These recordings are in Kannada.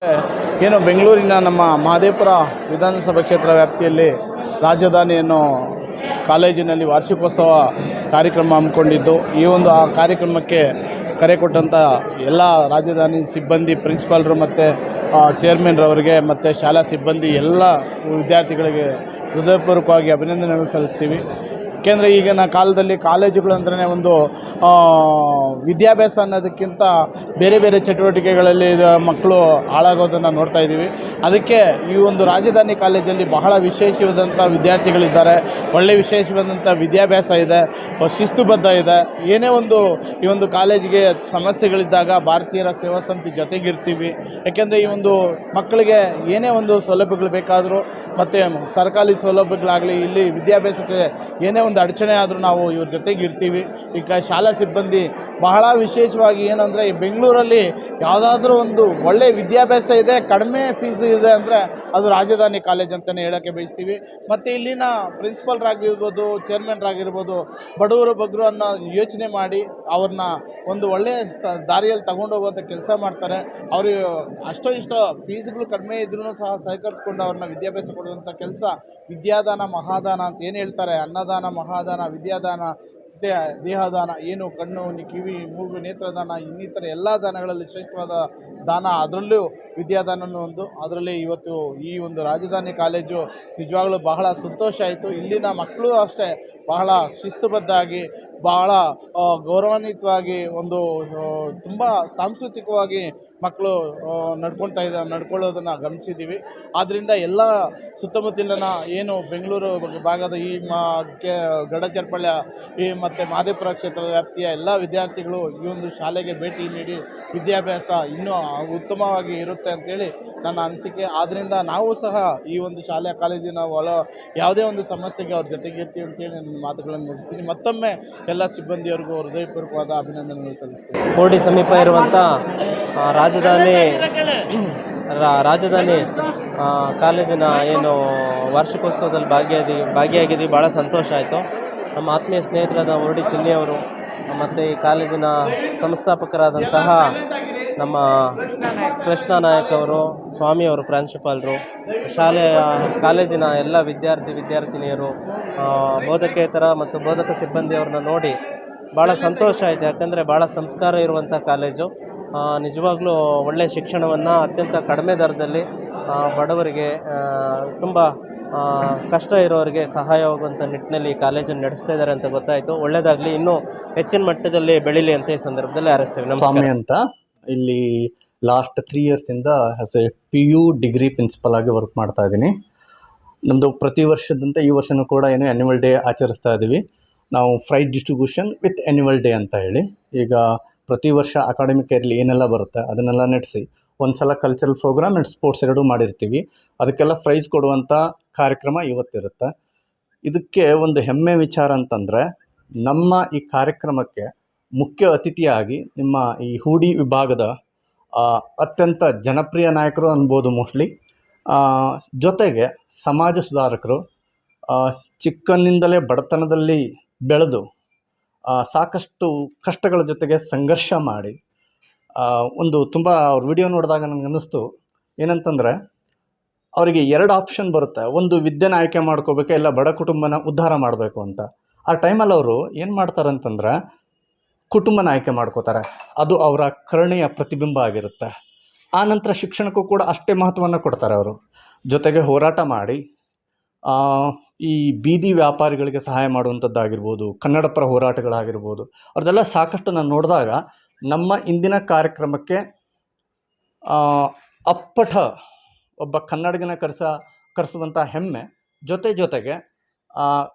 ಏನು ಬೆಂಗಳೂರಿನ ನಮ್ಮ ಮಹದೇವಪುರ ವಿಧಾನಸಭಾ ಕ್ಷೇತ್ರ ವ್ಯಾಪ್ತಿಯಲ್ಲಿ ರಾಜಧಾನಿಯನ್ನು ಕಾಲೇಜಿನಲ್ಲಿ ವಾರ್ಷಿಕೋತ್ಸವ ಕಾರ್ಯಕ್ರಮ ಹಮ್ಮಿಕೊಂಡಿದ್ದು, ಈ ಒಂದು ಆ ಕಾರ್ಯಕ್ರಮಕ್ಕೆ ಕರೆ ಕೊಟ್ಟಂಥ ಎಲ್ಲ ರಾಜಧಾನಿ ಸಿಬ್ಬಂದಿ, ಪ್ರಿನ್ಸಿಪಾಲ್ರು ಮತ್ತು ಚೇರ್ಮನ್ರವರಿಗೆ ಮತ್ತು ಶಾಲಾ ಸಿಬ್ಬಂದಿ ಎಲ್ಲ ವಿದ್ಯಾರ್ಥಿಗಳಿಗೆ ಹೃದಯಪೂರ್ವಕವಾಗಿ ಅಭಿನಂದನೆಗಳು ಸಲ್ಲಿಸ್ತೀವಿ. ಏಕೆಂದರೆ ಈಗಿನ ಕಾಲದಲ್ಲಿ ಕಾಲೇಜುಗಳು ಅಂದ್ರೆ ಒಂದು ವಿದ್ಯಾಭ್ಯಾಸ ಅನ್ನೋದಕ್ಕಿಂತ ಬೇರೆ ಬೇರೆ ಚಟುವಟಿಕೆಗಳಲ್ಲಿ ಮಕ್ಕಳು ಹಾಳಾಗೋದನ್ನು ನೋಡ್ತಾ ಇದ್ದೀವಿ. ಅದಕ್ಕೆ ಈ ಒಂದು ರಾಜಧಾನಿ ಕಾಲೇಜಲ್ಲಿ ಬಹಳ ವಿಶೇಷವಾದಂಥ ವಿದ್ಯಾರ್ಥಿಗಳಿದ್ದಾರೆ, ಒಳ್ಳೆಯ ವಿಶೇಷವಾದಂಥ ವಿದ್ಯಾಭ್ಯಾಸ ಇದೆ, ಶಿಸ್ತುಬದ್ಧ ಇದೆ. ಏನೇ ಒಂದು ಈ ಒಂದು ಕಾಲೇಜಿಗೆ ಸಮಸ್ಯೆಗಳಿದ್ದಾಗ ಭಾರತೀಯರ ಸೇವಾ ಸಮಿತಿ ಜೊತೆಗಿರ್ತೀವಿ. ಯಾಕೆಂದರೆ ಈ ಒಂದು ಮಕ್ಕಳಿಗೆ ಏನೇ ಒಂದು ಸೌಲಭ್ಯಗಳು ಬೇಕಾದರೂ ಮತ್ತು ಸರ್ಕಾರಿ ಸೌಲಭ್ಯಗಳಾಗಲಿ, ಇಲ್ಲಿ ವಿದ್ಯಾಭ್ಯಾಸಕ್ಕೆ ಏನೇ ಒಂದು ಅಡಚಣೆ ಆದರೂ ನಾವು ಇವ್ರ ಜೊತೆಗೆ ಇರ್ತೀವಿ. ಈಗ ಶಾಲಾ ಸಿಬ್ಬಂದಿ ಬಹಳ ವಿಶೇಷವಾಗಿ ಏನಂದರೆ, ಈ ಬೆಂಗಳೂರಲ್ಲಿ ಯಾವುದಾದ್ರೂ ಒಂದು ಒಳ್ಳೆಯ ವಿದ್ಯಾಭ್ಯಾಸ ಇದೆ, ಕಡಿಮೆ ಫೀಸು ಇದೆ ಅಂದರೆ ಅದು ರಾಜಧಾನಿ ಕಾಲೇಜ್ ಅಂತಲೇ ಹೇಳೋಕ್ಕೆ ಬಯಸ್ತೀವಿ. ಮತ್ತು ಇಲ್ಲಿನ ಪ್ರಿನ್ಸಿಪಲ್ರಾಗಿರ್ಬೋದು, ಚೇರ್ಮನ್ರಾಗಿರ್ಬೋದು, ಬಡವರು ಬಗ್ಗರು ಅನ್ನೋ ಯೋಚನೆ ಮಾಡಿ ಅವ್ರನ್ನ ಒಂದು ಒಳ್ಳೆಯ ದಾರಿಯಲ್ಲಿ ತಗೊಂಡೋಗುವಂಥ ಕೆಲಸ ಮಾಡ್ತಾರೆ. ಅವರು ಅಷ್ಟೋ ಇಷ್ಟೋ ಫೀಸ್ಗಳು ಕಡಿಮೆ ಇದ್ರೂ ಸಹ ಸಹಕರಿಸ್ಕೊಂಡು ಅವ್ರನ್ನ ವಿದ್ಯಾಭ್ಯಾಸ ಕೊಡುವಂಥ ಕೆಲಸ ವಿದ್ಯಾದಾನ ಮಹಾದಾನ ಅಂತ ಏನು ಹೇಳ್ತಾರೆ. ಅನ್ನದಾನ, ಮಹಾದಾನ, ವಿದ್ಯಾದಾನ, ದೇಹದಾನ, ಏನು ಕಣ್ಣು, ಕಿವಿ, ಮೂಗು, ನೇತ್ರದಾನ, ಇನ್ನಿತರ ಎಲ್ಲ ದಾನಗಳಲ್ಲಿ ಶ್ರೇಷ್ಠವಾದ ದಾನ, ಅದರಲ್ಲೂ ವಿದ್ಯಾದಾನನೂ ಒಂದು. ಅದರಲ್ಲಿ ಇವತ್ತು ಈ ಒಂದು ರಾಜಧಾನಿ ಕಾಲೇಜು ನಿಜವಾಗ್ಲೂ ಬಹಳ ಸಂತೋಷ ಆಯಿತು. ಇಲ್ಲಿನ ಮಕ್ಕಳು ಅಷ್ಟೇ ಬಹಳ ಶಿಸ್ತುಬದ್ಧಾಗಿ, ಬಹಳ ಗೌರವಾನ್ವಿತವಾಗಿ, ಒಂದು ತುಂಬ ಸಾಂಸ್ಕೃತಿಕವಾಗಿ ಮಕ್ಕಳು ನಡ್ಕೊಳ್ಳೋದನ್ನು ಗಮನಿಸಿದ್ದೀವಿ. ಆದ್ದರಿಂದ ಎಲ್ಲ ಸುತ್ತಮುತ್ತಲಿನ ಏನು ಬೆಂಗಳೂರು ಭಾಗದ ಈ ಗಡಚರ್ಪಳ್ಯ ಈ ಮತ್ತು ಮಹದೇವಪುರ ಕ್ಷೇತ್ರದ ವ್ಯಾಪ್ತಿಯ ಎಲ್ಲ ವಿದ್ಯಾರ್ಥಿಗಳು ಈ ಒಂದು ಶಾಲೆಗೆ ಭೇಟಿ ನೀಡಿ ವಿದ್ಯಾಭ್ಯಾಸ ಇನ್ನೂ ಉತ್ತಮವಾಗಿ ಇರುತ್ತೆ ಅಂಥೇಳಿ ನನ್ನ ಅನಿಸಿಕೆ. ಆದ್ದರಿಂದ ನಾವು ಸಹ ಈ ಒಂದು ಶಾಲೆ ಕಾಲೇಜಿನ ಯಾವುದೇ ಒಂದು ಸಮಸ್ಯೆಗೆ ಅವ್ರ ಜೊತೆಗಿರ್ತೀವಿ ಅಂತೇಳಿ ನನ್ನ ಮಾತುಗಳನ್ನು ಮುಗಿಸ್ತೀನಿ. ಮತ್ತೊಮ್ಮೆ ಎಲ್ಲ ಸಿಬ್ಬಂದಿಯವರಿಗೂ ಹೃದಯಪೂರ್ವಕವಾದ ಅಭಿನಂದನೆಗಳು ಸಲ್ಲಿಸ್ತೀನಿ. ಕೋಡಿ ಸಮೀಪ ಇರುವಂಥ ರಾಜಧಾನಿ ಕಾಲೇಜಿನ ಏನು ವಾರ್ಷಿಕೋತ್ಸವದಲ್ಲಿ ಭಾಗಿಯಾಗಿದ್ದೀವಿ. ಭಾಳ ಸಂತೋಷ ಆಯಿತು. ನಮ್ಮ ಆತ್ಮೀಯ ಸ್ನೇಹಿತರಾದ ಮುರಡಿ ಚಿನ್ನಿಯವರು ಮತ್ತು ಈ ಕಾಲೇಜಿನ ಸಂಸ್ಥಾಪಕರಾದಂತಹ ನಮ್ಮ ಕೃಷ್ಣ ನಾಯಕ್ ಅವರು, ಸ್ವಾಮಿಯವರು ಪ್ರಾಂಶುಪಾಲರು, ಕಾಲೇಜಿನ ಎಲ್ಲ ವಿದ್ಯಾರ್ಥಿನಿಯರು, ಬೋಧಕೇತರ ಮತ್ತು ಬೋಧಕ ಸಿಬ್ಬಂದಿಯವ್ರನ್ನ ನೋಡಿ ಭಾಳ ಸಂತೋಷ ಆಯಿತು. ಯಾಕಂದರೆ ಭಾಳ ಸಂಸ್ಕಾರ ಇರುವಂಥ ಕಾಲೇಜು. ನಿಜವಾಗ್ಲೂ ಒಳ್ಳೆಯ ಶಿಕ್ಷಣವನ್ನು ಅತ್ಯಂತ ಕಡಿಮೆ ದರದಲ್ಲಿ ಬಡವರಿಗೆ, ತುಂಬ ಕಷ್ಟ ಇರೋರಿಗೆ ಸಹಾಯವಾಗುವಂಥ ನಿಟ್ಟಿನಲ್ಲಿ ಈ ಕಾಲೇಜನ್ನು ನಡೆಸ್ತಾ ಇದ್ದಾರೆ ಅಂತ ಗೊತ್ತಾಯಿತು. ಒಳ್ಳೆಯದಾಗಲಿ, ಇನ್ನೂ ಹೆಚ್ಚಿನ ಮಟ್ಟದಲ್ಲಿ ಬೆಳೀಲಿ ಅಂತ ಈ ಸಂದರ್ಭದಲ್ಲಿ ಹಾರೈಸ್ತೇವೆ. ನಮ್ಮ ಸ್ವಾಮಿ ಅಂತ ಇಲ್ಲಿ ಲಾಸ್ಟ್ 3 ಇಯರ್ಸಿಂದ as a PU degree principal ಆಗಿ ವರ್ಕ್ ಮಾಡ್ತಾ ಇದ್ದೀನಿ. ನಮ್ಮದು ಪ್ರತಿ ವರ್ಷದಂತೆ ಈ ವರ್ಷವೂ ಕೂಡ ಏನು ಆ್ಯನ್ಯುವಲ್ ಡೇ ಆಚರಿಸ್ತಾ ಇದ್ದೀವಿ ನಾವು. Prize distribution with annual day ಅಂತ ಹೇಳಿ. ಈಗ ಪ್ರತಿ ವರ್ಷ ಅಕಾಡೆಮಿಕ್ ಇಯರ್ಲಿ ಏನೆಲ್ಲ ಬರುತ್ತೆ ಅದನ್ನೆಲ್ಲ ನಡೆಸಿ ಒಂದು ಸಲ ಕಲ್ಚರಲ್ ಪ್ರೋಗ್ರಾಮ್ ಆ್ಯಂಡ್ ಸ್ಪೋರ್ಟ್ಸ್ ಎರಡೂ ಮಾಡಿರ್ತೀವಿ. ಅದಕ್ಕೆಲ್ಲ ಪ್ರೈಸ್ ಕೊಡುವಂಥ ಕಾರ್ಯಕ್ರಮ ಇವತ್ತಿರುತ್ತೆ. ಇದಕ್ಕೆ ಒಂದು ಹೆಮ್ಮೆ ವಿಚಾರ ಅಂತಂದರೆ, ನಮ್ಮ ಈ ಕಾರ್ಯಕ್ರಮಕ್ಕೆ ಮುಖ್ಯ ಅತಿಥಿಯಾಗಿ ನಿಮ್ಮ ಈ ಹೂಡಿ ವಿಭಾಗದ ಅತ್ಯಂತ ಜನಪ್ರಿಯ ನಾಯಕರು ಅನ್ಬೋದು ಮೋಸ್ಟ್ಲಿ, ಜೊತೆಗೆ ಸಮಾಜ ಸುಧಾರಕರು, ಚಿಕ್ಕಂದಿನಿಂದಲೇ ಬಡತನದಲ್ಲಿ ಬೆಳೆದು ಸಾಕಷ್ಟು ಕಷ್ಟಗಳ ಜೊತೆಗೆ ಸಂಘರ್ಷ ಮಾಡಿ ಒಂದು ತುಂಬ ಅವ್ರ ವಿಡಿಯೋ ನೋಡಿದಾಗ ನನಗೆ ಅನ್ನಿಸ್ತು ಏನಂತಂದರೆ, ಅವರಿಗೆ 2 ಆಪ್ಷನ್ ಬರುತ್ತೆ. ಒಂದು ವಿದ್ಯೆನ ಆಯ್ಕೆ ಮಾಡ್ಕೋಬೇಕು, ಇಲ್ಲ ಬಡ ಕುಟುಂಬನ ಉದ್ಧಾರ ಮಾಡಬೇಕು ಅಂತ. ಆ ಟೈಮಲ್ಲಿ ಅವರು ಏನು ಮಾಡ್ತಾರೆ ಅಂತಂದರೆ ಕುಟುಂಬನ ಆಯ್ಕೆ ಮಾಡ್ಕೋತಾರೆ. ಅದು ಅವರ ಕರುಣೆಯ ಪ್ರತಿಬಿಂಬ ಆಗಿರುತ್ತೆ. ಆ ನಂತರ ಶಿಕ್ಷಣಕ್ಕೂ ಕೂಡ ಅಷ್ಟೇ ಮಹತ್ವವನ್ನು ಕೊಡ್ತಾರೆ ಅವರು. ಜೊತೆಗೆ ಹೋರಾಟ ಮಾಡಿ ಈ ಬೀದಿ ವ್ಯಾಪಾರಿಗಳಿಗೆ ಸಹಾಯ ಮಾಡುವಂಥದ್ದಾಗಿರ್ಬೋದು, ಕನ್ನಡ ಪರ ಹೋರಾಟಗಳಾಗಿರ್ಬೋದು, ಅವ್ರದ್ದೆಲ್ಲ ಸಾಕಷ್ಟು ನಾನು ನೋಡಿದಾಗ ನಮ್ಮ ಇಂದಿನ ಕಾರ್ಯಕ್ರಮಕ್ಕೆ ಅಪ್ಪಟ ಒಬ್ಬ ಕನ್ನಡಿಗನ ಕರೆಸುವಂಥ ಹೆಮ್ಮೆ, ಜೊತೆಗೆ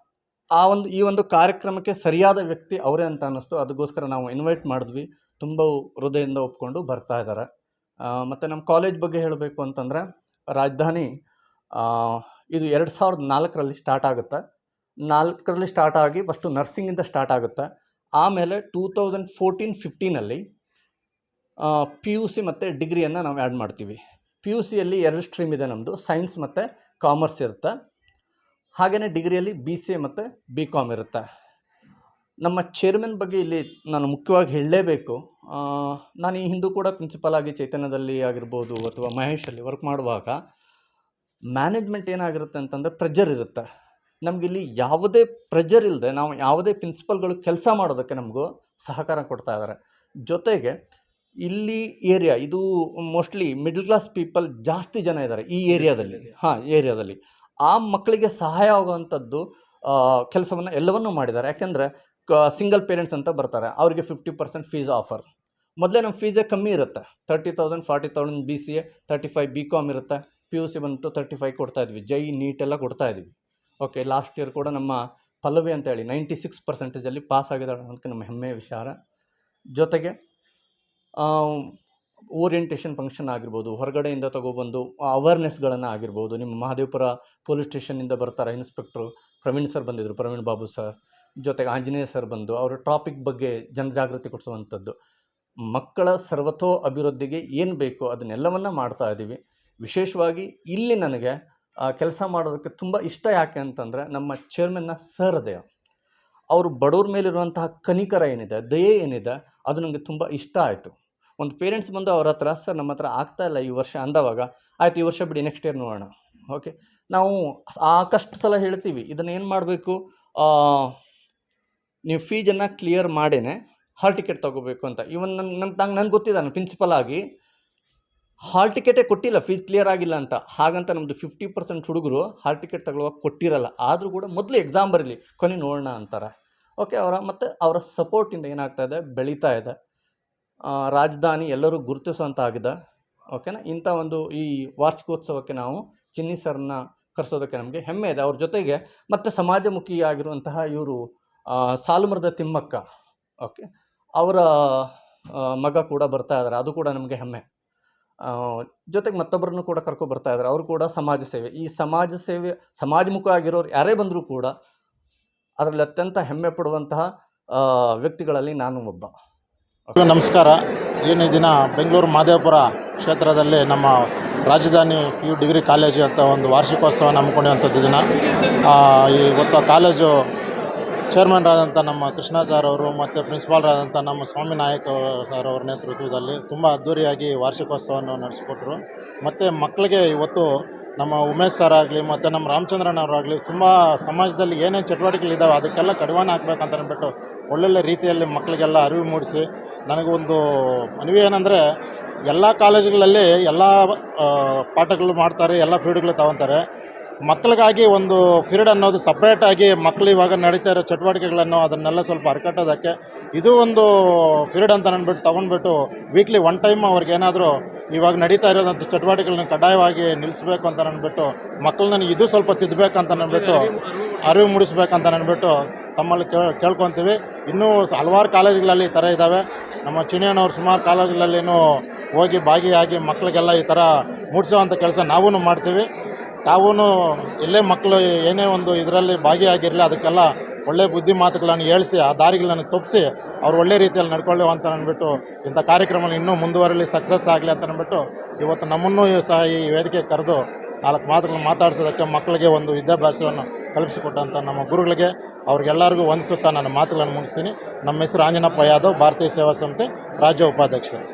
ಈ ಒಂದು ಕಾರ್ಯಕ್ರಮಕ್ಕೆ ಸರಿಯಾದ ವ್ಯಕ್ತಿ ಅವರೇ ಅಂತ ಅನ್ನಿಸ್ತು. ಅದಕ್ಕೋಸ್ಕರ ನಾವು ಇನ್ವೈಟ್ ಮಾಡಿದ್ವಿ. ತುಂಬ ಹೃದಯದಿಂದ ಒಪ್ಕೊಂಡು ಬರ್ತಾ ಇದ್ದಾರೆ. ಮತ್ತು ನಮ್ಮ ಕಾಲೇಜ್ ಬಗ್ಗೆ ಹೇಳಬೇಕು ಅಂತಂದರೆ, ರಾಜಧಾನಿ ಇದು 2004ರಲ್ಲಿ ಸ್ಟಾರ್ಟ್ ಆಗುತ್ತೆ. 4ರಲ್ಲಿ ಸ್ಟಾರ್ಟ್ ಆಗಿ ಫಸ್ಟು ನರ್ಸಿಂಗಿಂದ ಸ್ಟಾರ್ಟ್ ಆಗುತ್ತೆ. ಆಮೇಲೆ 2014-15ನಲ್ಲಿ PUC ಮತ್ತು ಡಿಗ್ರಿಯನ್ನು ನಾವು ಆ್ಯಡ್ ಮಾಡ್ತೀವಿ. PUCಯಲ್ಲಿ 2 ಸ್ಟ್ರೀಮ್ ಇದೆ ನಮ್ಮದು, ಸೈನ್ಸ್ ಮತ್ತು ಕಾಮರ್ಸ್ ಇರುತ್ತೆ. ಹಾಗೆಯೇ ಡಿಗ್ರಿಯಲ್ಲಿ BCA ಮತ್ತು BCom ಇರುತ್ತೆ. ನಮ್ಮ ಚೇರ್ಮನ್ ಬಗ್ಗೆ ಇಲ್ಲಿ ನಾನು ಮುಖ್ಯವಾಗಿ ಹೇಳಲೇಬೇಕು. ನಾನು ಈ ಹಿಂದೂ ಕೂಡ ಪ್ರಿನ್ಸಿಪಲ್ ಆಗಿ ಚೈತನ್ಯದಲ್ಲಿ ಆಗಿರ್ಬೋದು ಅಥವಾ ಮಹೇಶಲ್ಲಿ ವರ್ಕ್ ಮಾಡುವಾಗ ಮ್ಯಾನೇಜ್ಮೆಂಟ್ ಏನಾಗಿರುತ್ತೆ ಅಂತಂದರೆ ಪ್ರೆಜರ್ ಇರುತ್ತೆ. ನಮಗಿಲ್ಲಿ ಯಾವುದೇ ಪ್ರೆಜರ್ ಇಲ್ಲದೆ ನಾವು ಯಾವುದೇ ಪ್ರಿನ್ಸಿಪಲ್ಗಳು ಕೆಲಸ ಮಾಡೋದಕ್ಕೆ ನಮಗೂ ಸಹಕಾರ ಕೊಡ್ತಾ ಇದ್ದಾರೆ. ಜೊತೆಗೆ ಇಲ್ಲಿ ಏರಿಯಾ ಇದು ಮೋಸ್ಟ್ಲಿ ಮಿಡ್ಲ್ ಕ್ಲಾಸ್ ಪೀಪಲ್ ಜಾಸ್ತಿ ಜನ ಇದ್ದಾರೆ ಈ ಏರಿಯಾದಲ್ಲಿ. ಆ ಮಕ್ಕಳಿಗೆ ಸಹಾಯ ಆಗುವಂಥದ್ದು ಕೆಲಸವನ್ನು ಎಲ್ಲವನ್ನೂ ಮಾಡಿದ್ದಾರೆ. ಯಾಕೆಂದರೆ ಸಿಂಗಲ್ ಪೇರೆಂಟ್ಸ್ ಅಂತ ಬರ್ತಾರೆ, ಅವರಿಗೆ 50% ಫೀಸ್ ಆಫರ್. ಮೊದಲೇ ನಮ್ಮ ಫೀಸೇ ಕಮ್ಮಿ ಇರುತ್ತೆ, 30,000 40,000 BCA, 35 BCom ಇರುತ್ತೆ. PUC ಬಂತು 35 ಕೊಡ್ತಾಯಿದ್ವಿ, JEE NEET ಎಲ್ಲ ಕೊಡ್ತಾಯಿದ್ವಿ. ಓಕೆ, ಲಾಸ್ಟ್ ಇಯರ್ ಕೂಡ ನಮ್ಮ ಪಲ್ಲವಿ ಅಂತೇಳಿ 96% ಪಾಸ್ ಆಗಿದ್ದಾಳೆ ಅನ್ನೋದಕ್ಕೆ ನಮ್ಮ ಹೆಮ್ಮೆಯ ವಿಚಾರ. ಜೊತೆಗೆ ಓರಿಯೆಂಟೇಷನ್ ಫಂಕ್ಷನ್ ಆಗಿರ್ಬೋದು, ಹೊರಗಡೆಯಿಂದ ತೊಗೊಬಂದು ಅವೇರ್ನೆಸ್ಗಳನ್ನು ಆಗಿರ್ಬೋದು. ನಿಮ್ಮ ಮಹದೇವಪುರ ಪೊಲೀಸ್ ಸ್ಟೇಷನ್ನಿಂದ ಬರ್ತಾರೆ ಇನ್ಸ್ಪೆಕ್ಟ್ರು ಪ್ರವೀಣ್ ಸರ್ ಬಂದಿದ್ದರು, ಪ್ರವೀಣ್ ಬಾಬು ಸರ್. ಜೊತೆಗೆ ಆಂಜನೇಯ ಸರ್ ಬಂದು ಅವರ ಟಾಪಿಕ್ ಬಗ್ಗೆ ಜನಜಾಗೃತಿ ಕೊಡಿಸುವಂಥದ್ದು. ಮಕ್ಕಳ ಸರ್ವತೋ ಅಭಿವೃದ್ಧಿಗೆ ಏನು ಬೇಕೋ ಅದನ್ನೆಲ್ಲವನ್ನು ಮಾಡ್ತಾ ಇದ್ದೀವಿ. ವಿಶೇಷವಾಗಿ ಇಲ್ಲಿ ನನಗೆ ಕೆಲಸ ಮಾಡೋದಕ್ಕೆ ತುಂಬ ಇಷ್ಟ. ಯಾಕೆ ಅಂತಂದರೆ ನಮ್ಮ ಚೇರ್ಮನ್ನ ಸಹೃದಯ, ಅವರು ಬಡವ್ರ ಮೇಲಿರುವಂತಹ ಕನಿಕರ ಏನಿದೆ, ದಯೆ ಏನಿದೆ, ಅದು ನನಗೆ ತುಂಬ ಇಷ್ಟ ಆಯಿತು. ಒಂದು ಪೇರೆಂಟ್ಸ್ ಬಂದು ಅವ್ರ ಹತ್ರ, ಸರ್ ನಮ್ಮ ಹತ್ರ ಆಗ್ತಾಯಿಲ್ಲ ಈ ವರ್ಷ ಅಂದವಾಗ, ಆಯಿತು ಈ ವರ್ಷ ಬಿಡಿ, ನೆಕ್ಸ್ಟ್ ಇಯರ್ ನೋಡೋಣ. ಓಕೆ, ನಾವು ಸಾಕಷ್ಟು ಸಲ ಹೇಳ್ತೀವಿ ಇದನ್ನು ಏನು ಮಾಡಬೇಕು, ನೀವು ಫೀಸನ್ನು ಕ್ಲಿಯರ್ ಮಾಡೇ ಹಾಲ್ ಟಿಕೆಟ್ ತೊಗೋಬೇಕು ಅಂತ. ಇವನ್ ನನಗೆ ಗೊತ್ತಿದೆ, ನಾನು ಪ್ರಿನ್ಸಿಪಲ್ ಆಗಿ ಹಾಲ್ ಟಿಕೆಟೇ ಕೊಟ್ಟಿಲ್ಲ, ಫೀಸ್ ಕ್ಲಿಯರ್ ಆಗಿಲ್ಲ ಅಂತ. ಹಾಗಂತ ನಮ್ಮದು 50% ಹುಡುಗರು ಹಾಲ್ ಟಿಕೆಟ್ ತಗೊಳ್ಳುವಾಗ ಕೊಟ್ಟಿರಲ್ಲ. ಆದರೂ ಕೂಡ ಮೊದಲು ಎಕ್ಸಾಮ್ ಬರಲಿ, ಕೊನೆ ನೋಡೋಣ ಅಂತಾರೆ. ಓಕೆ, ಮತ್ತು ಅವರ ಸಪೋರ್ಟಿಂದ ಏನಾಗ್ತಾಯಿದೆ, ಬೆಳೀತಾ ಇದೆ. ರಾಜಧಾನಿ ಎಲ್ಲರೂ ಗುರುತಿಸುವಂಥ ಆಗಿದೆ. ಓಕೆನಾ, ಇಂಥ ಒಂದು ಈ ವಾರ್ಷಿಕೋತ್ಸವಕ್ಕೆ ನಾವು ಚಿನ್ನಿ ಸರ್ನ ಕರೆಸೋದಕ್ಕೆ ನಮಗೆ ಹೆಮ್ಮೆ ಇದೆ. ಅವ್ರ ಜೊತೆಗೆ ಮತ್ತು ಸಮಾಜಮುಖಿಯಾಗಿರುವಂತಹ ಇವರು ಸಾಲುಮರದ ತಿಮ್ಮಕ್ಕ, ಓಕೆ, ಅವರ ಮಗ ಕೂಡ ಬರ್ತಾ ಇದ್ದಾರೆ, ಅದು ಕೂಡ ನಮಗೆ ಹೆಮ್ಮೆ. ಜೊತೆಗೆ ಮತ್ತೊಬ್ಬರನ್ನು ಕೂಡ ಕರ್ಕೊಬರ್ತಾ ಇದ್ದಾರೆ, ಅವರು ಕೂಡ ಸಮಾಜ ಸೇವೆ. ಈ ಸಮಾಜ ಸೇವೆ ಸಮಾಜಮುಖ ಆಗಿರೋರು ಯಾರೇ ಬಂದರೂ ಕೂಡ ಅದರಲ್ಲಿ ಅತ್ಯಂತ ಹೆಮ್ಮೆ ಪಡುವಂತಹ ವ್ಯಕ್ತಿಗಳಲ್ಲಿ ನಾನು ಒಬ್ಬ. ನಮಸ್ಕಾರ. ಈ ದಿನ ಬೆಂಗಳೂರು ಮಹದೇವಪುರ ಕ್ಷೇತ್ರದಲ್ಲಿ ನಮ್ಮ ರಾಜಧಾನಿ PU ಡಿಗ್ರಿ ಕಾಲೇಜು ಅಂತ ಒಂದು ವಾರ್ಷಿಕೋತ್ಸವ ಹಮ್ಮಿಕೊಂಡಿರುವಂಥದ್ದು ದಿನ. ಇವತ್ತು ಕಾಲೇಜು ಚೇರ್ಮನ್ರಾದಂಥ ನಮ್ಮ ಕೃಷ್ಣ ಸರ್ ಅವರು ಮತ್ತು ಪ್ರಿನ್ಸಿಪಾಲ್ರಾದಂಥ ನಮ್ಮ ಸ್ವಾಮಿ ನಾಯಕ್ ಸರ್ ಅವರ ನೇತೃತ್ವದಲ್ಲಿ ತುಂಬ ಅದ್ಧೂರಿಯಾಗಿ ವಾರ್ಷಿಕೋತ್ಸವವನ್ನು ನಡೆಸಿಕೊಟ್ರು. ಮತ್ತು ಮಕ್ಕಳಿಗೆ ಇವತ್ತು ನಮ್ಮ ಉಮೇಶ್ ಸರ್ ಆಗಲಿ ಮತ್ತು ನಮ್ಮ ರಾಮಚಂದ್ರನವರಾಗಲಿ ತುಂಬ ಸಮಾಜದಲ್ಲಿ ಏನೇನು ಚಟುವಟಿಕೆಗಳಿದ್ದಾವೆ ಅದಕ್ಕೆಲ್ಲ ಕಡಿವಾಣ ಹಾಕ್ಬೇಕಂತ ಅಂದ್ಬಿಟ್ಟು ಒಳ್ಳೊಳ್ಳೆ ರೀತಿಯಲ್ಲಿ ಮಕ್ಕಳಿಗೆಲ್ಲ ಅರಿವು ಮೂಡಿಸಿ, ನನಗೊಂದು ಮನವಿ ಏನಂದರೆ, ಎಲ್ಲ ಕಾಲೇಜುಗಳಲ್ಲಿ ಎಲ್ಲ ಪಾಠಗಳು ಮಾಡ್ತಾರೆ, ಎಲ್ಲ ಪೀರಿಯಡ್ಗಳು ತಗೊತಾರೆ. ಮಕ್ಕಳಿಗಾಗಿ ಒಂದು ಪೀರಿಯಡ್ ಅನ್ನೋದು ಸಪ್ರೇಟಾಗಿ ಮಕ್ಕಳು ಇವಾಗ ನಡೀತಾ ಇರೋ ಚಟುವಟಿಕೆಗಳನ್ನು ಅದನ್ನೆಲ್ಲ ಸ್ವಲ್ಪ ಅರ್ಕಟ್ಟೋದಕ್ಕೆ ಇದು ಒಂದು ಪೀರಿಯಡ್ ಅಂತ ಅಂದ್ಬಿಟ್ಟು ತೊಗೊಂಡ್ಬಿಟ್ಟು ವೀಕ್ಲಿ 1 ಟೈಮ್ ಅವ್ರಿಗೇನಾದರೂ ಇವಾಗ ನಡೀತಾ ಇರೋದಂಥ ಚಟುವಟಿಕೆಗಳನ್ನ ಕಡ್ಡಾಯವಾಗಿ ನಿಲ್ಲಿಸ್ಬೇಕು ಅಂತ ಅಂದ್ಬಿಟ್ಟು, ಮಕ್ಕಳನ್ನ ಇದು ಸ್ವಲ್ಪ ತಿದ್ದಬೇಕಂತ ಅಂದ್ಬಿಟ್ಟು, ಅರಿವು ಮೂಡಿಸ್ಬೇಕಂತ ಅಂದ್ಬಿಟ್ಟು ತಮ್ಮಲ್ಲಿ ಕೇಳ್ಕೊತೀವಿ. ಇನ್ನೂ ಹಲವಾರು ಕಾಲೇಜುಗಳಲ್ಲಿ ಈ ಥರ ಇದ್ದಾವೆ. ನಮ್ಮ ಚಿಣಿಯಣ್ಣವ್ರು ಸುಮಾರು ಕಾಲೇಜುಗಳಲ್ಲಿನೂ ಹೋಗಿ ಭಾಗಿಯಾಗಿ ಮಕ್ಕಳಿಗೆಲ್ಲ ಈ ಥರ ಮೂಡಿಸೋವಂಥ ಕೆಲಸ ನಾವೂ ಮಾಡ್ತೀವಿ. ತಾವೂ ಎಲ್ಲೇ ಮಕ್ಕಳು ಏನೇ ಒಂದು ಇದರಲ್ಲಿ ಭಾಗಿಯಾಗಿರಲಿ ಅದಕ್ಕೆಲ್ಲ ಒಳ್ಳೆ ಬುದ್ಧಿ ಮಾತುಗಳನ್ನು ಹೇಳಿಸಿ ಆ ದಾರಿಗಳನ್ನು ತಪ್ಪಿಸಿ ಅವ್ರು ಒಳ್ಳೆ ರೀತಿಯಲ್ಲಿ ನಡ್ಕೊಳ್ಳಿ ಅಂತ ಅಂದ್ಬಿಟ್ಟು ಇಂಥ ಕಾರ್ಯಕ್ರಮ ಇನ್ನೂ ಮುಂದುವರಲಿ, ಸಕ್ಸಸ್ ಆಗಲಿ ಅಂತ ಅಂದ್ಬಿಟ್ಟು ಇವತ್ತು ನಮ್ಮನ್ನೂ ಸಹ ಈ ವೇದಿಕೆ ಕರೆದು 4 ಮಾತುಗಳನ್ನು ಮಾತಾಡಿಸೋದಕ್ಕೆ ಮಕ್ಕಳಿಗೆ ಒಂದು ವಿದ್ಯಾಭ್ಯಾಸವನ್ನು ಕಲ್ಪಿಸಿಕೊಟ್ಟಂಥ ನಮ್ಮ ಗುರುಗಳಿಗೆ ಅವ್ರಿಗೆಲ್ಲರಿಗೂ ವಂದಿಸುತ್ತಾ ನನ್ನ ಮಾತುಗಳನ್ನು ಮುಗಿಸ್ತೀನಿ. ನಮ್ಮ ಹೆಸರು ಆಂಜನಪ್ಪ ಯಾದವ್, ಭಾರತೀಯ ಸೇವಾ ಸಂಸ್ಥೆ ರಾಜ್ಯ ಉಪಾಧ್ಯಕ್ಷರು.